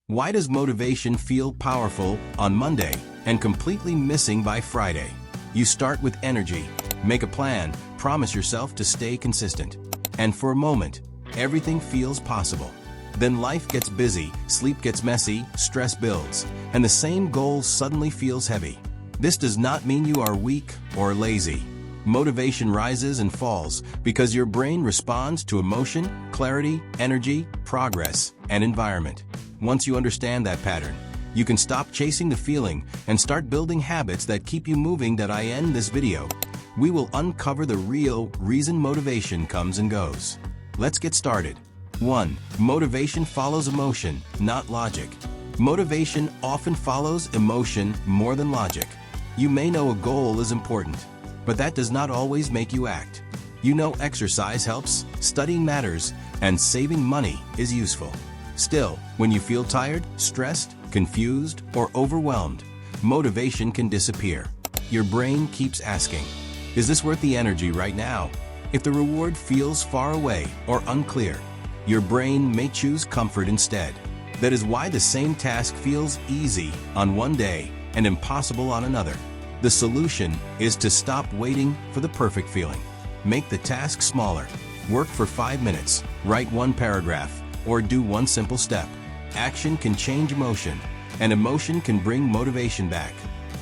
Why does motivation feel powerful on Monday and completely missing by Friday? You start with energy, make a plan, promise yourself to stay consistent. And for a moment, everything feels possible. Then life gets busy, sleep gets messy, stress builds, and the same goal suddenly feels heavy. This does not mean you are weak or lazy. Motivation rises and falls because your brain responds to emotion, clarity, energy, progress, and environment. Once you understand that pattern, you can stop chasing the feeling and start building habits that keep you moving. That I end this video, we will uncover the real reason motivation comes and goes. Let's get started. 1. Motivation follows emotion, not logic. Motivation often follows emotion more than logic. You may know a goal is important, but that does not always make you act. You know exercise helps, studying matters, and saving money is useful. Still, when you feel tired, stressed, confused, or overwhelmed, motivation can disappear. Your brain keeps asking, is this worth the energy right now? If the reward feels far away or unclear, your brain may choose comfort instead. That is why the same task feels easy on one day and impossible on another. The solution is to stop waiting for the perfect feeling. Make the task smaller. Work for 5 minutes, write one paragraph, or do one simple step. Action can change emotion, and emotion can bring motivation back.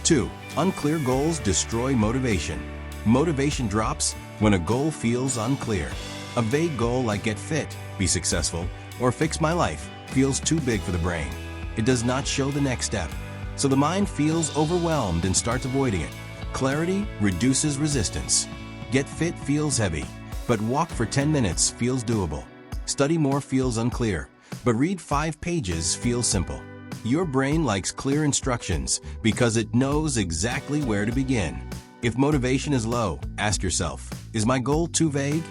2. Unclear goals destroy motivation. Motivation drops when a goal feels unclear. A vague goal like get fit, be successful, or fix my life feels too big for the brain. It does not show the next step, so the mind feels overwhelmed and starts avoiding it. Clarity reduces resistance. Get fit feels heavy, but walk for 10 minutes feels doable. Study more feels unclear, but read 5 pages feels simple. Your brain likes clear instructions because it knows exactly where to begin. If motivation is low, ask yourself, is my goal too vague?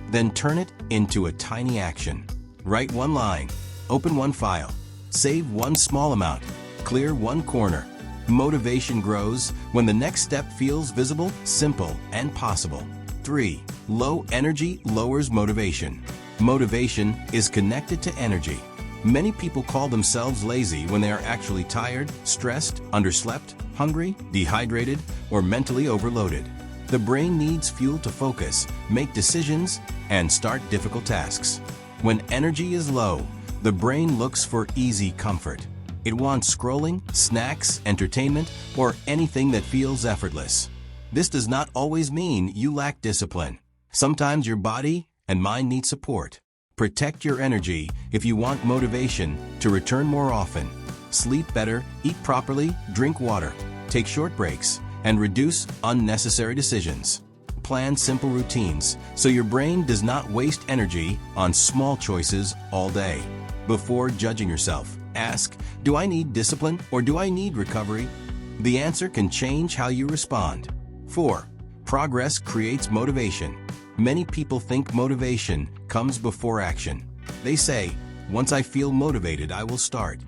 Then turn it into a tiny action. Write one line, open one file, save one small amount, clear one corner. Motivation grows when the next step feels visible, simple, and possible. 3. Low energy lowers motivation. Motivation is connected to energy. Many people call themselves lazy when they are actually tired, stressed, underslept, hungry, dehydrated, or mentally overloaded. The brain needs fuel to focus, make decisions, and start difficult tasks. When energy is low, the brain looks for easy comfort. It wants scrolling, snacks, entertainment, or anything that feels effortless. This does not always mean you lack discipline. Sometimes your body and mind need support. Protect your energy if you want motivation to return more often. Sleep better, eat properly, drink water, take short breaks, and reduce unnecessary decisions. Plan simple routines so your brain does not waste energy on small choices all day. Before judging yourself, ask, do I need discipline or do I need recovery? The answer can change how you respond. 4. Progress creates motivation. Many people think motivation comes before action. They say, once I feel motivated, I will start.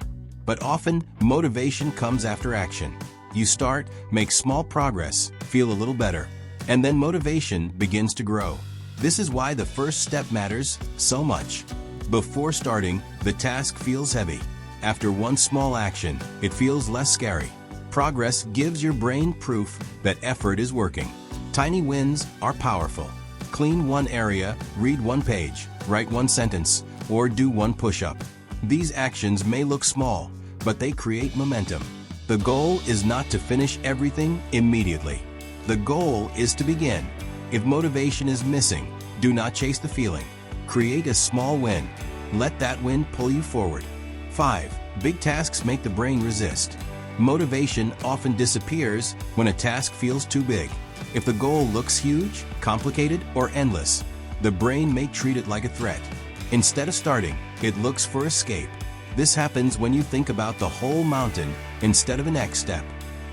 But often, motivation comes after action. You start, make small progress, feel a little better, and then motivation begins to grow. This is why the first step matters so much. Before starting, the task feels heavy. After one small action, it feels less scary. Progress gives your brain proof that effort is working. Tiny wins are powerful. Clean one area, read one page, write one sentence, or do one push-up. These actions may look small, but they create momentum. The goal is not to finish everything immediately. The goal is to begin. If motivation is missing, do not chase the feeling. Create a small win. Let that win pull you forward. 5. Big tasks make the brain resist. Motivation often disappears when a task feels too big. If the goal looks huge, complicated, or endless, the brain may treat it like a threat. Instead of starting, it looks for escape. This happens when you think about the whole mountain instead of a next step.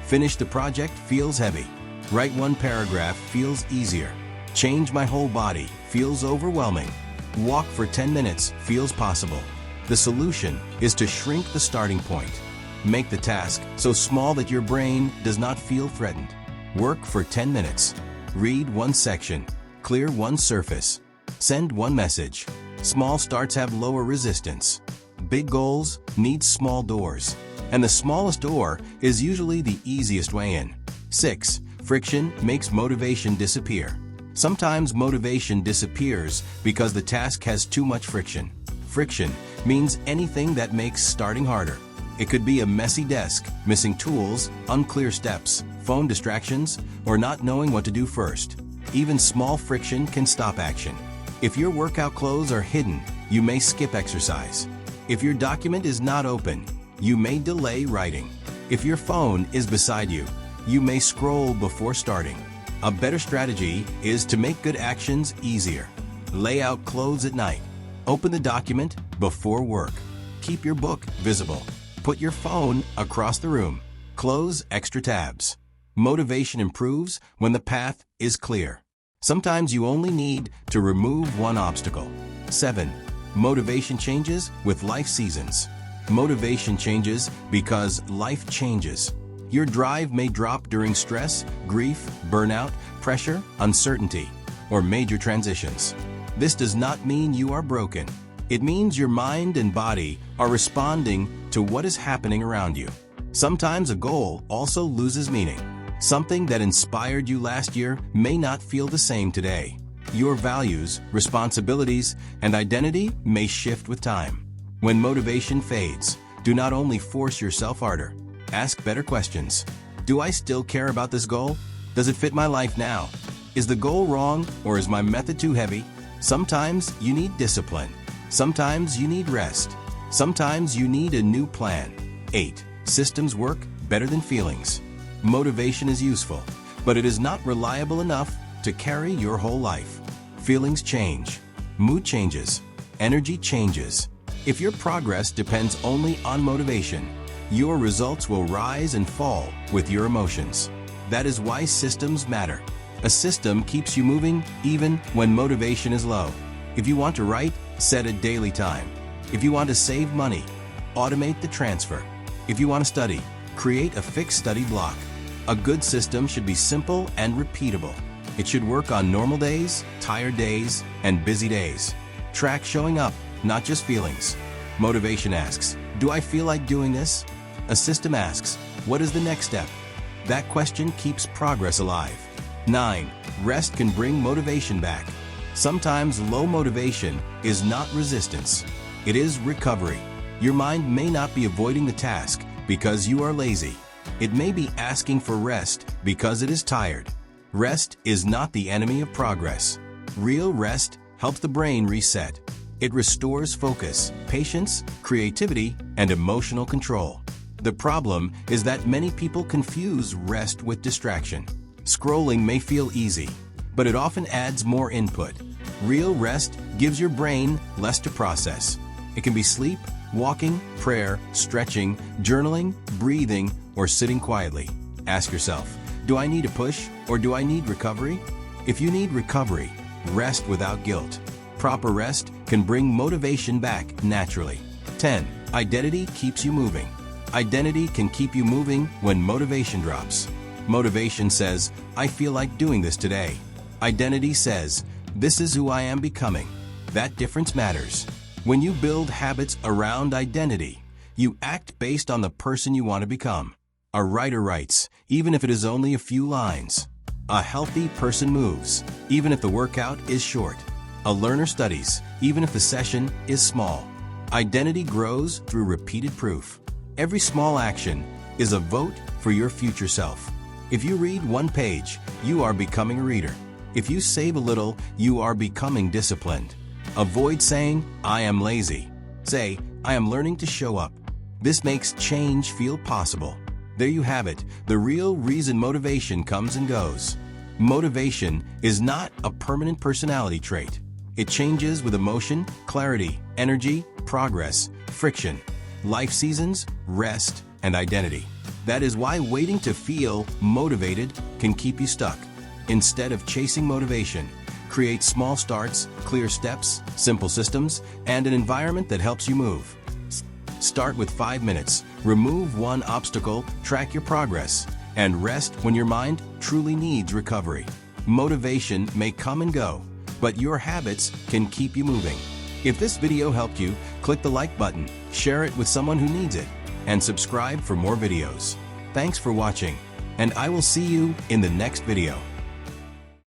Finish the project feels heavy. Write one paragraph feels easier. Change my whole body feels overwhelming. Walk for 10 minutes feels possible. The solution is to shrink the starting point. Make the task so small that your brain does not feel threatened. Work for 10 minutes. Read one section. Clear one surface. Send one message. Small starts have lower resistance. big goals need small doors, and the smallest door is usually the easiest way in. 6. Friction makes motivation disappear. Sometimes motivation disappears because the task has too much friction. Friction means anything that makes starting harder. It could be a messy desk, missing tools, unclear steps, phone distractions, or not knowing what to do first. Even small friction can stop action. If your workout clothes are hidden, you may skip exercise. If your document is not open, you may delay writing. If your phone is beside you, you may scroll before starting. A better strategy is to make good actions easier. Lay out clothes at night. Open the document before work. Keep your book visible. Put your phone across the room. Close extra tabs. Motivation improves when the path is clear. Sometimes you only need to remove one obstacle. 7. Motivation changes with life seasons. Motivation changes because life changes. Your drive may drop during stress, grief, burnout, pressure, uncertainty, or major transitions. This does not mean you are broken. It means your mind and body are responding to what is happening around you. Sometimes a goal also loses meaning. Something that inspired you last year may not feel the same today. Your values, responsibilities, and identity may shift with time. When motivation fades, do not only force yourself harder. Ask better questions. Do I still care about this goal? Does it fit my life now? Is the goal wrong, or is my method too heavy? Sometimes you need discipline. Sometimes you need rest. Sometimes you need a new plan. 8. Systems work better than feelings. Motivation is useful, but it is not reliable enough to carry your whole life. Feelings change. Mood changes. Energy changes. If your progress depends only on motivation, your results will rise and fall with your emotions. That is why systems matter. A system keeps you moving even when motivation is low. If you want to write, set a daily time. If you want to save money, automate the transfer. If you want to study, create a fixed study block. A good system should be simple and repeatable. It should work on normal days, tired days, and busy days. Track showing up, not just feelings. Motivation asks, do I feel like doing this? A system asks, what is the next step? That question keeps progress alive. 9. Rest can bring motivation back. Sometimes low motivation is not resistance. It is recovery. Your mind may not be avoiding the task because you are lazy. It may be asking for rest because it is tired. Rest is not the enemy of progress. Real rest helps the brain reset. It restores focus, patience, creativity, and emotional control. The problem is that many people confuse rest with distraction. Scrolling may feel easy, but it often adds more input. Real rest gives your brain less to process. It can be sleep, walking, prayer, stretching, journaling, breathing, or sitting quietly. Ask yourself, do I need a push or do I need recovery? If you need recovery, rest without guilt. Proper rest can bring motivation back naturally. 10. Identity keeps you moving. Identity can keep you moving when motivation drops. Motivation says, I feel like doing this today. Identity says, this is who I am becoming. That difference matters. When you build habits around identity, you act based on the person you want to become. A writer writes, even if it is only a few lines. A healthy person moves, even if the workout is short. A learner studies, even if the session is small. Identity grows through repeated proof. Every small action is a vote for your future self. If you read one page, you are becoming a reader. If you save a little, you are becoming disciplined. Avoid saying, I am lazy. Say, I am learning to show up. This makes change feel possible. There you have it, the real reason motivation comes and goes. Motivation is not a permanent personality trait. It changes with emotion, clarity, energy, progress, friction, life seasons, rest, and identity. That is why waiting to feel motivated can keep you stuck. Instead of chasing motivation, create small starts, clear steps, simple systems, and an environment that helps you move. Start with 5 minutes, remove one obstacle, track your progress, and rest when your mind truly needs recovery. Motivation may come and go, but your habits can keep you moving. If this video helped you, click the like button, share it with someone who needs it, and subscribe for more videos. Thanks for watching, and I will see you in the next video.